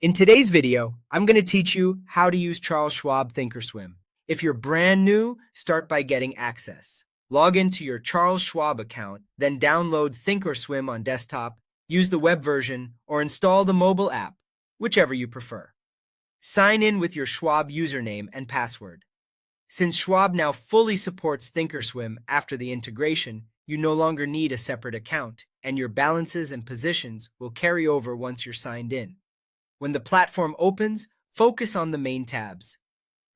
In today's video, I'm going to teach you how to use Charles Schwab Thinkorswim. If you're brand new, start by getting access. Log into your Charles Schwab account, then download Thinkorswim on desktop, use the web version, or install the mobile app, whichever you prefer. Sign in with your Schwab username and password. Since Schwab now fully supports Thinkorswim after the integration, you no longer need a separate account, and your balances and positions will carry over once you're signed in. When the platform opens, focus on the main tabs.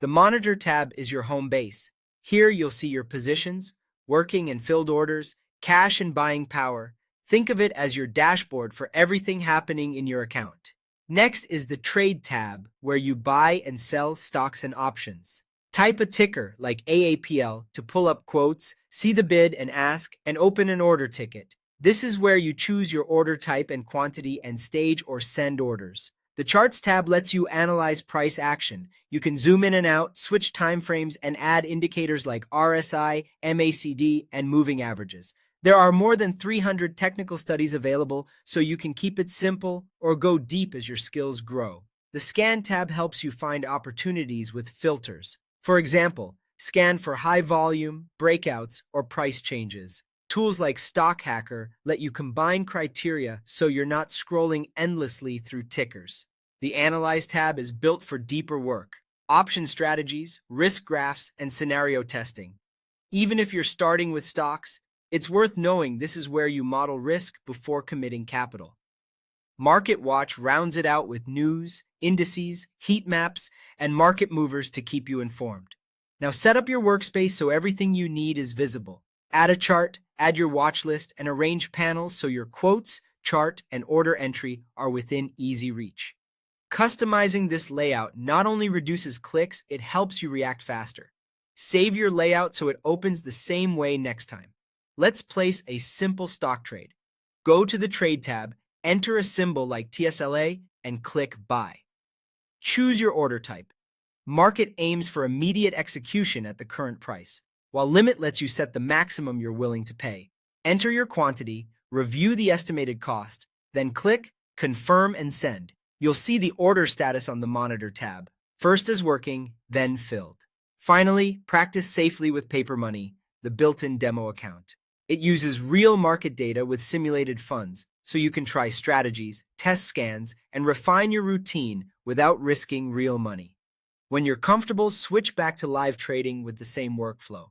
The Monitor tab is your home base. Here you'll see your positions, working and filled orders, cash and buying power. Think of it as your dashboard for everything happening in your account. Next is the Trade tab, where you buy and sell stocks and options. Type a ticker like AAPL to pull up quotes, see the bid and ask, and open an order ticket. This is where you choose your order type and quantity and stage or send orders. The Charts tab lets you analyze price action. You can zoom in and out, switch timeframes, and add indicators like RSI, MACD, and moving averages. There are more than 300 technical studies available, so you can keep it simple or go deep as your skills grow. The Scan tab helps you find opportunities with filters. For example, scan for high volume, breakouts, or price changes. Tools like Stock Hacker let you combine criteria so you're not scrolling endlessly through tickers. The Analyze tab is built for deeper work, option strategies, risk graphs, and scenario testing. Even if you're starting with stocks, it's worth knowing this is where you model risk before committing capital. Market Watch rounds it out with news, indices, heat maps, and market movers to keep you informed. Now set up your workspace so everything you need is visible. Add a chart, add your watch list, and arrange panels so your quotes, chart, and order entry are within easy reach. Customizing this layout not only reduces clicks, it helps you react faster. Save your layout so it opens the same way next time. Let's place a simple stock trade. Go to the Trade tab, enter a symbol like TSLA, and click Buy. Choose your order type. Market aims for immediate execution at the current price, while Limit lets you set the maximum you're willing to pay. Enter your quantity, review the estimated cost, then click Confirm and Send. You'll see the order status on the Monitor tab, first as working, then filled. Finally, practice safely with paperMoney, the built-in demo account. It uses real market data with simulated funds, so you can try strategies, test scans, and refine your routine without risking real money. When you're comfortable, switch back to live trading with the same workflow.